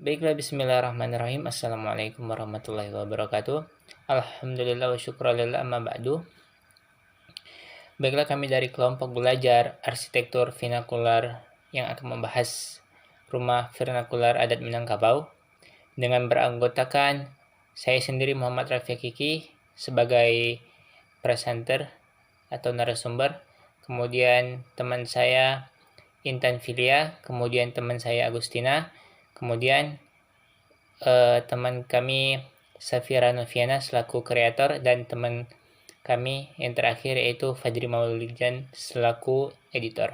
Baiklah, bismillahirrahmanirrahim. Assalamualaikum warahmatullahi wabarakatuh. Alhamdulillah wa syukralillah amma ba'du. Baiklah, kami dari kelompok belajar arsitektur vernakular yang akan membahas rumah vernakular adat Minangkabau dengan beranggotakan saya sendiri Muhammad Rafiq Kiki sebagai presenter atau narasumber, kemudian teman saya Intan Filia, kemudian teman saya Agustina, kemudian teman kami Safira Noviana selaku kreator, dan teman kami yang terakhir yaitu Fajri Maulidan selaku editor.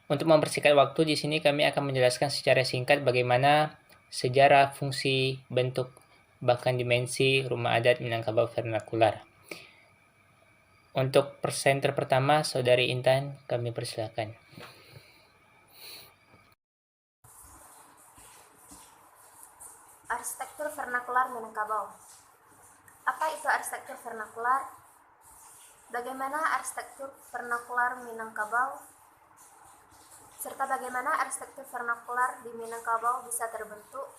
Untuk mempersingkat waktu, di sini kami akan menjelaskan secara singkat bagaimana sejarah, fungsi, bentuk, bahkan dimensi rumah adat Minangkabau vernakular. Untuk presenter pertama, Saudari Intan, kami persilakan. Arsitektur vernakular Minangkabau. Apa itu arsitektur vernakular? Bagaimana arsitektur vernakular Minangkabau? Serta bagaimana arsitektur vernakular di Minangkabau bisa terbentuk?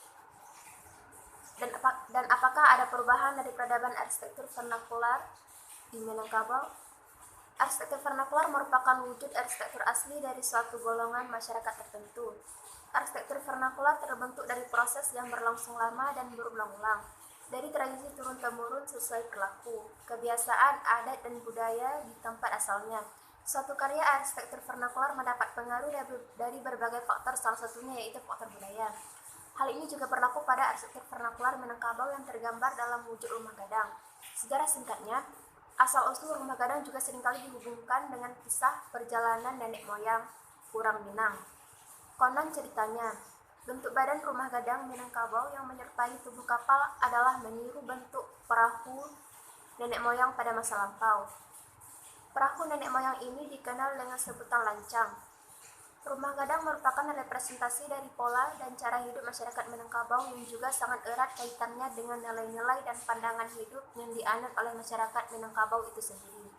Dan apakah ada perubahan dari peradaban arsitektur vernakular di Minangkabau? Arsitektur vernakular merupakan wujud arsitektur asli dari suatu golongan masyarakat tertentu. Arsitektur vernakular terbentuk dari proses yang berlangsung lama dan berulang-ulang, dari tradisi turun-temurun sesuai perilaku, kebiasaan, adat, dan budaya di tempat asalnya. Suatu karya arsitektur vernakular mendapat pengaruh dari berbagai faktor, salah satunya yaitu faktor budaya. Hal ini juga berlaku pada arsitektur vernakular Minangkabau yang tergambar dalam wujud rumah gadang. Sejarah singkatnya, asal-usul rumah gadang juga seringkali dihubungkan dengan kisah perjalanan nenek moyang orang Minang. Konon ceritanya, bentuk badan rumah gadang Minangkabau yang menyerupai tubuh kapal adalah meniru bentuk perahu nenek moyang pada masa lampau. Perahu nenek moyang ini dikenal dengan sebutan lancang. Rumah gadang merupakan representasi dari pola dan cara hidup masyarakat Minangkabau yang juga sangat erat kaitannya dengan nilai-nilai dan pandangan hidup yang dianut oleh masyarakat Minangkabau itu sendiri.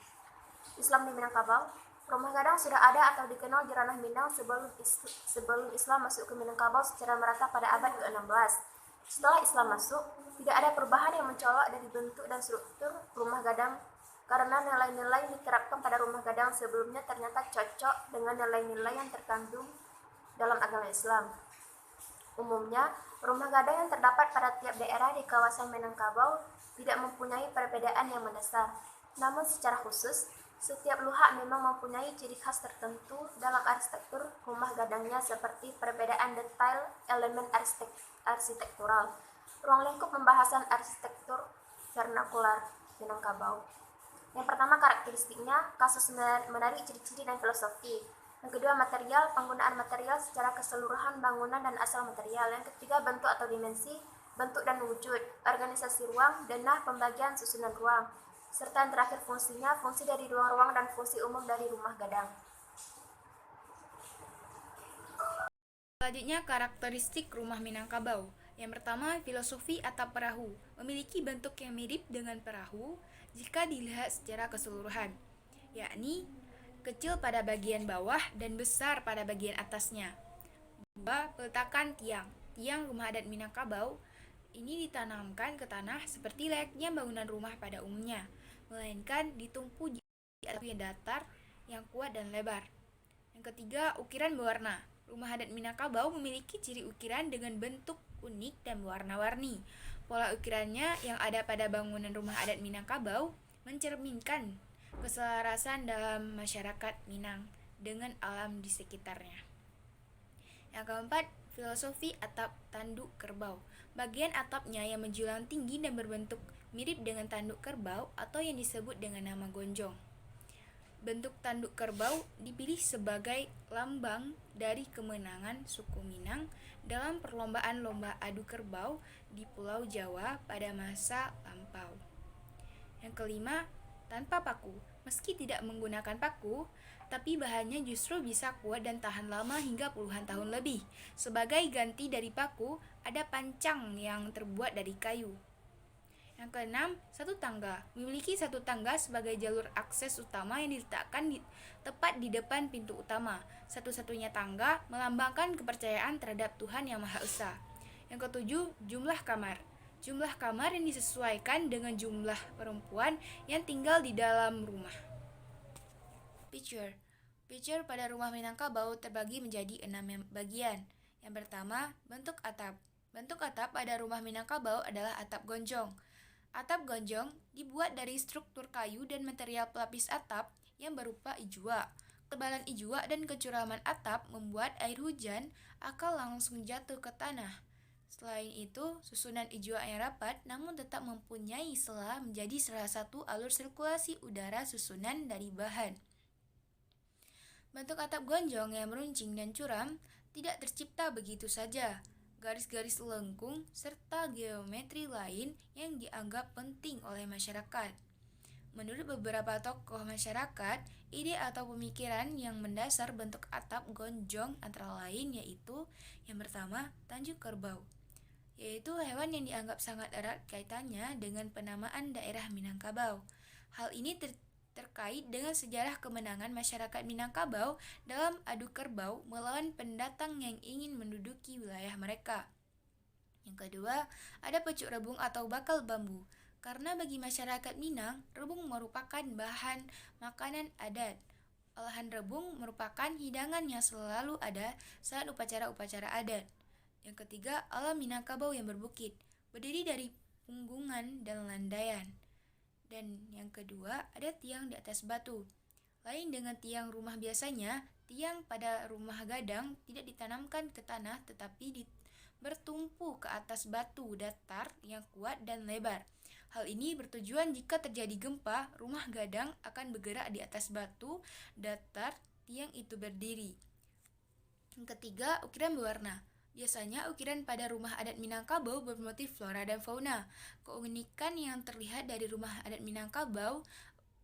Islam di Minangkabau. Rumah gadang sudah ada atau dikenal di ranah Minang sebelum Islam masuk ke Minangkabau secara merata pada abad ke-16. Setelah Islam masuk, tidak ada perubahan yang mencolok dari bentuk dan struktur rumah gadang karena nilai-nilai yang diterapkan pada rumah gadang sebelumnya ternyata cocok dengan nilai-nilai yang terkandung dalam agama Islam. Umumnya, rumah gadang yang terdapat pada tiap daerah di kawasan Minangkabau tidak mempunyai perbedaan yang mendasar. Namun secara khusus, setiap luhak memang mempunyai ciri khas tertentu dalam arsitektur rumah gadangnya seperti perbedaan detail elemen arsitektural. Ruang lingkup pembahasan arsitektur vernakular Minangkabau. Yang pertama, karakteristiknya, kasus menarik, ciri-ciri, dan filosofi. Yang kedua, material, penggunaan material secara keseluruhan bangunan dan asal material. Yang ketiga, bentuk atau dimensi, bentuk dan wujud, organisasi ruang, denah, pembagian, susunan ruang. Serta yang terakhir fungsinya, fungsi dari ruang-ruang dan fungsi umum dari rumah gadang. Selanjutnya, karakteristik rumah Minangkabau. Yang pertama, filosofi atap perahu. Memiliki bentuk yang mirip dengan perahu jika dilihat secara keseluruhan, yakni kecil pada bagian bawah dan besar pada bagian atasnya. Dua, peletakan tiang. Tiang rumah adat Minangkabau ini ditanamkan ke tanah seperti layaknya bangunan rumah pada umumnya, melainkan ditumpu di atas yang datar, yang kuat dan lebar. Yang ketiga, ukiran berwarna. Rumah adat Minangkabau memiliki ciri ukiran dengan bentuk unik dan berwarna-warni. Pola ukirannya yang ada pada bangunan rumah adat Minangkabau mencerminkan keselarasan dalam masyarakat Minang dengan alam di sekitarnya. Yang keempat, filosofi atap tanduk kerbau. Bagian atapnya yang menjulang tinggi dan berbentuk mirip dengan tanduk kerbau atau yang disebut dengan nama gonjong. Bentuk tanduk kerbau dipilih sebagai lambang dari kemenangan suku Minang dalam perlombaan lomba adu kerbau di Pulau Jawa pada masa lampau. Yang kelima, tanpa paku. Meski tidak menggunakan paku, tapi bahannya justru bisa kuat dan tahan lama hingga puluhan tahun lebih. Sebagai ganti dari paku, ada pancang yang terbuat dari kayu. Yang keenam, satu tangga. Memiliki satu tangga sebagai jalur akses utama yang diletakkan tepat di depan pintu utama. Satu-satunya tangga melambangkan kepercayaan terhadap Tuhan Yang Maha Esa. Yang ketujuh, jumlah kamar. Jumlah kamar yang disesuaikan dengan jumlah perempuan yang tinggal di dalam rumah. Picture pada rumah Minangkabau terbagi menjadi 6 bagian. Yang pertama, bentuk atap. Bentuk atap pada rumah Minangkabau adalah atap gonjong. Atap gonjong dibuat dari struktur kayu dan material pelapis atap yang berupa ijua. Ketebalan ijua dan kecuraman atap membuat air hujan akan langsung jatuh ke tanah. Selain itu, susunan ijua yang rapat namun tetap mempunyai sela menjadi salah satu alur sirkulasi udara susunan dari bahan. Bentuk atap gonjong yang meruncing dan curam tidak tercipta begitu saja. Garis-garis lengkung, serta geometri lain yang dianggap penting oleh masyarakat. Menurut beberapa tokoh masyarakat, ide atau pemikiran yang mendasar bentuk atap gonjong antara lain yaitu yang pertama, tanjung kerbau, yaitu hewan yang dianggap sangat erat kaitannya dengan penamaan daerah Minangkabau. Hal ini terkait dengan sejarah kemenangan masyarakat Minangkabau dalam adu kerbau melawan pendatang yang ingin menduduki wilayah mereka. Yang kedua, ada pucuk rebung atau bakal bambu. Karena bagi masyarakat Minang, rebung merupakan bahan makanan adat. Olahan rebung merupakan hidangan yang selalu ada saat upacara-upacara adat. Yang ketiga, alam Minangkabau yang berbukit, berdiri dari punggungan dan landaian. Dan yang kedua, ada tiang di atas batu. Lain dengan tiang rumah biasanya, tiang pada rumah gadang tidak ditanamkan ke tanah tetapi bertumpu ke atas batu datar yang kuat dan lebar. Hal ini bertujuan jika terjadi gempa, rumah gadang akan bergerak di atas batu datar tiang itu berdiri. Yang ketiga, ukiran berwarna. Biasanya ukiran pada rumah adat Minangkabau bermotif flora dan fauna. Keunikan yang terlihat dari rumah adat Minangkabau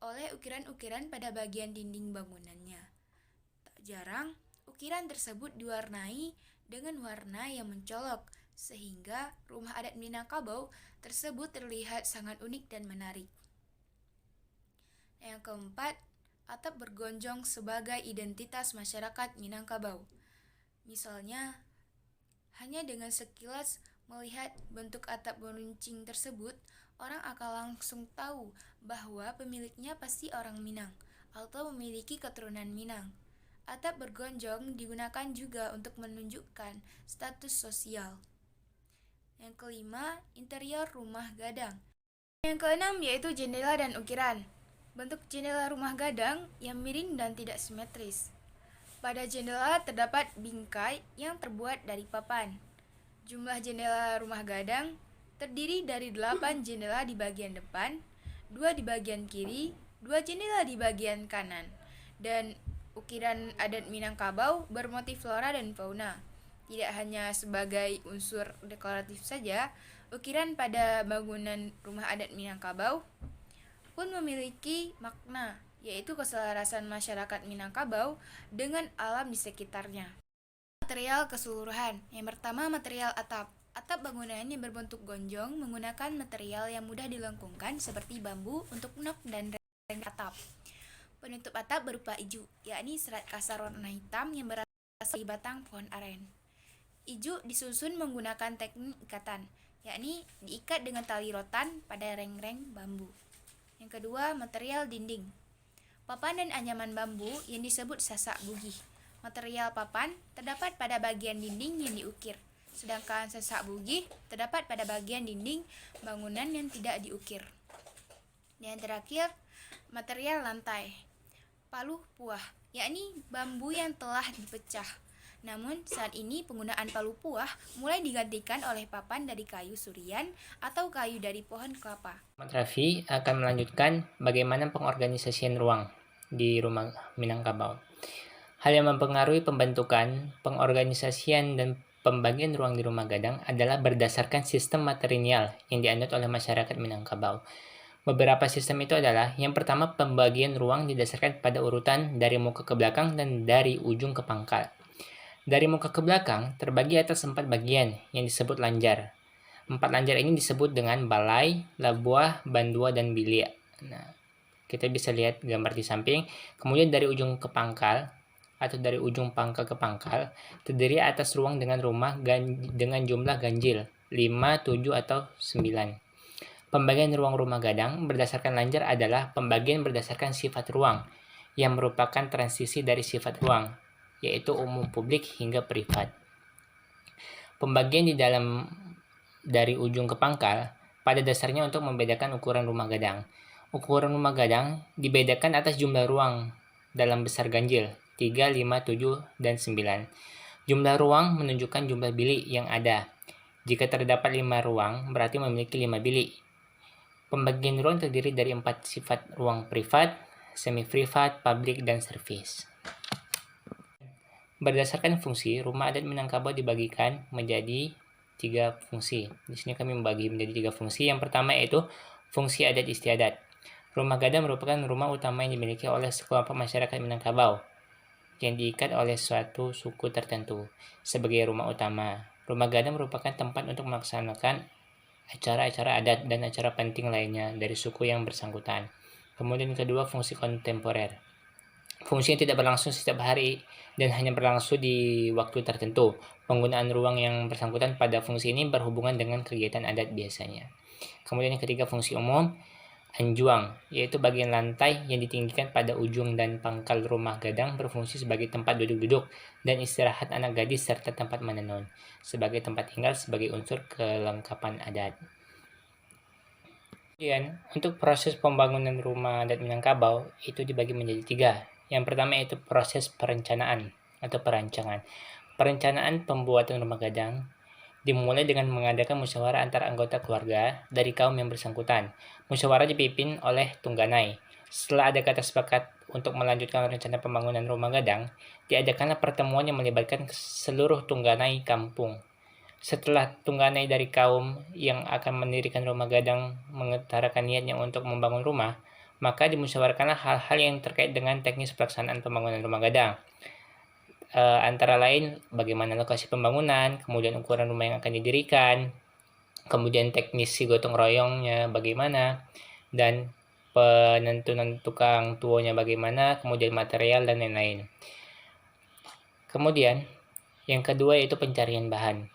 oleh ukiran-ukiran pada bagian dinding bangunannya. Tak jarang, ukiran tersebut diwarnai dengan warna yang mencolok, sehingga rumah adat Minangkabau tersebut terlihat sangat unik dan menarik. Yang keempat, atap bergonjong sebagai identitas masyarakat Minangkabau. Misalnya, hanya dengan sekilas melihat bentuk atap meruncing tersebut, orang akan langsung tahu bahwa pemiliknya pasti orang Minang atau memiliki keturunan Minang. Atap bergonjong digunakan juga untuk menunjukkan status sosial. Yang kelima, interior rumah gadang. Yang keenam yaitu jendela dan ukiran. Bentuk jendela rumah gadang yang miring dan tidak simetris. Pada jendela terdapat bingkai yang terbuat dari papan. Jumlah jendela rumah gadang terdiri dari 8 jendela di bagian depan, 2 di bagian kiri, 2 jendela di bagian kanan. Dan ukiran adat Minangkabau bermotif flora dan fauna. Tidak hanya sebagai unsur dekoratif saja, ukiran pada bangunan rumah adat Minangkabau pun memiliki makna, yaitu keselarasan masyarakat Minangkabau dengan alam di sekitarnya. Material keseluruhan. Yang pertama, material atap. Atap bangunan yang berbentuk gonjong menggunakan material yang mudah dilengkungkan seperti bambu untuk nok dan reng atap. Penutup atap berupa iju, yakni serat kasar warna hitam yang berasal dari batang pohon aren. Iju disusun menggunakan teknik ikatan, yakni diikat dengan tali rotan pada reng-reng bambu. Yang kedua, material dinding. Papan dan anyaman bambu yang disebut sasak bugih. Material papan terdapat pada bagian dinding yang diukir, sedangkan sasak bugih terdapat pada bagian dinding bangunan yang tidak diukir. Dan yang terakhir, material lantai. Paluh puah, yakni bambu yang telah dipecah. Namun saat ini penggunaan paluh puah mulai digantikan oleh papan dari kayu surian atau kayu dari pohon kelapa. Raffi akan melanjutkan bagaimana pengorganisasian ruang di rumah Minangkabau. Hal yang mempengaruhi pembentukan, pengorganisasian, dan pembagian ruang di rumah gadang adalah berdasarkan sistem matrilineal yang dianut oleh masyarakat Minangkabau. Beberapa sistem itu adalah, yang pertama, pembagian ruang didasarkan pada urutan dari muka ke belakang dan dari ujung ke pangkal. Dari muka ke belakang terbagi atas 4 bagian yang disebut lanjar. 4 lanjar ini disebut dengan balai, labuah, bandua, dan bilik. Nah, kita bisa lihat gambar di samping. Kemudian dari ujung ke pangkal atau dari ujung pangkal ke pangkal terdiri atas ruang dengan rumah dengan jumlah ganjil 5, 7, atau 9. Pembagian ruang rumah gadang berdasarkan lanjar adalah pembagian berdasarkan sifat ruang yang merupakan transisi dari sifat ruang, yaitu umum, publik, hingga privat. Pembagian dari ujung ke pangkal pada dasarnya untuk membedakan ukuran rumah gadang. Ukuran rumah gadang dibedakan atas jumlah ruang dalam besar ganjil 3, 5, 7, dan 9. Jumlah ruang menunjukkan jumlah bilik yang ada. Jika terdapat 5 ruang, berarti memiliki 5 bilik. Pembagian ruang terdiri dari 4 sifat ruang: privat, semi-privat, publik, dan servis. Berdasarkan fungsi, rumah adat Minangkabau dibagikan menjadi 3 fungsi. Di sini kami membagi menjadi 3 fungsi. Yang pertama yaitu fungsi adat istiadat. Rumah gadang merupakan rumah utama yang dimiliki oleh sekelompok masyarakat Minangkabau yang diikat oleh suatu suku tertentu sebagai rumah utama. Rumah gadang merupakan tempat untuk melaksanakan acara-acara adat dan acara penting lainnya dari suku yang bersangkutan. Kemudian kedua, fungsi kontemporer. Fungsi yang tidak berlangsung setiap hari dan hanya berlangsung di waktu tertentu. Penggunaan ruang yang bersangkutan pada fungsi ini berhubungan dengan kegiatan adat biasanya. Kemudian yang ketiga, fungsi umum. Anjuang, yaitu bagian lantai yang ditinggikan pada ujung dan pangkal rumah gadang berfungsi sebagai tempat duduk-duduk dan istirahat anak gadis serta tempat menenun, sebagai tempat tinggal sebagai unsur kelengkapan adat. Kemudian, untuk proses pembangunan rumah adat Minangkabau itu dibagi menjadi 3. Yang pertama yaitu proses perencanaan atau perancangan. Perencanaan pembuatan rumah gadang dimulai dengan mengadakan musyawarah antar anggota keluarga dari kaum yang bersangkutan. Musyawarah dipimpin oleh Tungganai. Setelah ada kata sepakat untuk melanjutkan rencana pembangunan rumah gadang, diadakanlah pertemuan yang melibatkan seluruh Tungganai kampung. Setelah Tungganai dari kaum yang akan mendirikan rumah gadang mengutarakan niatnya untuk membangun rumah, maka dimusyawarahkanlah hal-hal yang terkait dengan teknis pelaksanaan pembangunan rumah gadang. Antara lain bagaimana lokasi pembangunan, kemudian ukuran rumah yang akan didirikan, kemudian teknis si gotong royongnya bagaimana, dan penentuan tukang tuonya bagaimana, kemudian material dan lain-lain. Kemudian yang kedua yaitu pencarian bahan.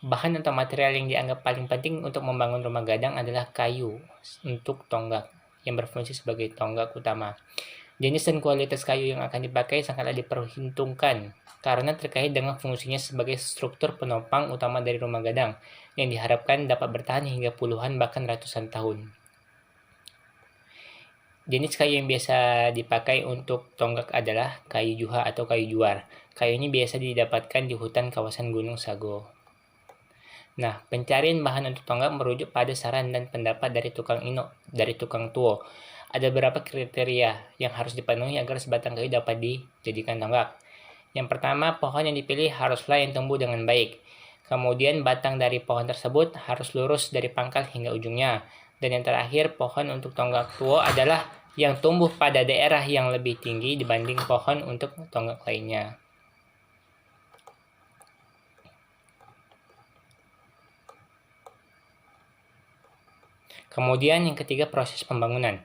Bahan atau material yang dianggap paling penting untuk membangun rumah gadang adalah kayu untuk tonggak yang berfungsi sebagai tonggak utama. Jenis dan kualitas kayu yang akan dipakai sangatlah diperhitungkan karena terkait dengan fungsinya sebagai struktur penopang utama dari rumah gadang yang diharapkan dapat bertahan hingga puluhan bahkan ratusan tahun. Jenis kayu yang biasa dipakai untuk tonggak adalah kayu juha atau kayu juar. Kayu ini biasa didapatkan di hutan kawasan Gunung Sago. Nah, pencarian bahan untuk tonggak merujuk pada saran dan pendapat dari tukang tuo. Ada beberapa kriteria yang harus dipenuhi agar sebatang kayu dapat dijadikan tonggak. Yang pertama, pohon yang dipilih haruslah yang tumbuh dengan baik. Kemudian batang dari pohon tersebut harus lurus dari pangkal hingga ujungnya. Dan yang terakhir, pohon untuk tonggak tuo adalah yang tumbuh pada daerah yang lebih tinggi dibanding pohon untuk tonggak lainnya. Kemudian yang ketiga, proses pembangunan.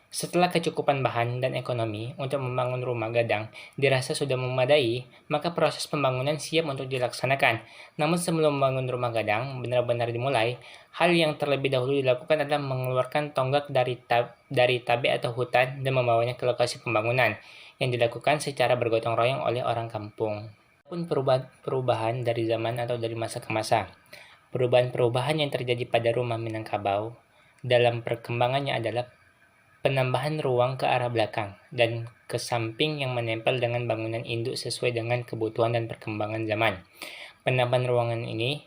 Setelah kecukupan bahan dan ekonomi untuk membangun rumah gadang dirasa sudah memadai, maka proses pembangunan siap untuk dilaksanakan. Namun sebelum membangun rumah gadang benar-benar dimulai, hal yang terlebih dahulu dilakukan adalah mengeluarkan tonggak dari tabe atau hutan dan membawanya ke lokasi pembangunan, yang dilakukan secara bergotong royong oleh orang kampung. Pun perubahan dari zaman atau dari masa ke masa. Perubahan-perubahan yang terjadi pada rumah Minangkabau dalam perkembangannya adalah penambahan ruang ke arah belakang dan ke samping yang menempel dengan bangunan induk sesuai dengan kebutuhan dan perkembangan zaman. Penambahan ruangan ini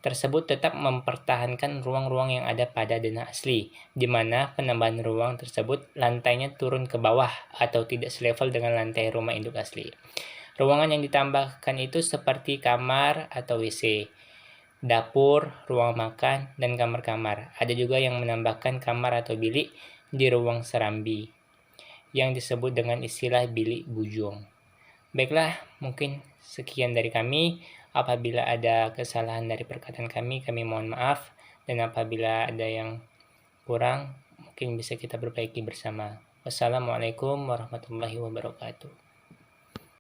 tersebut tetap mempertahankan ruang-ruang yang ada pada denah asli, di mana penambahan ruang tersebut lantainya turun ke bawah atau tidak selevel dengan lantai rumah induk asli. Ruangan yang ditambahkan itu seperti kamar atau WC, dapur, ruang makan, dan kamar-kamar. Ada juga yang menambahkan kamar atau bilik di ruang serambi yang disebut dengan istilah bilik bujung. Baiklah, mungkin sekian dari kami. Apabila ada kesalahan dari perkataan kami mohon maaf. Dan apabila ada yang kurang, mungkin bisa kita perbaiki bersama. Wassalamualaikum warahmatullahi wabarakatuh.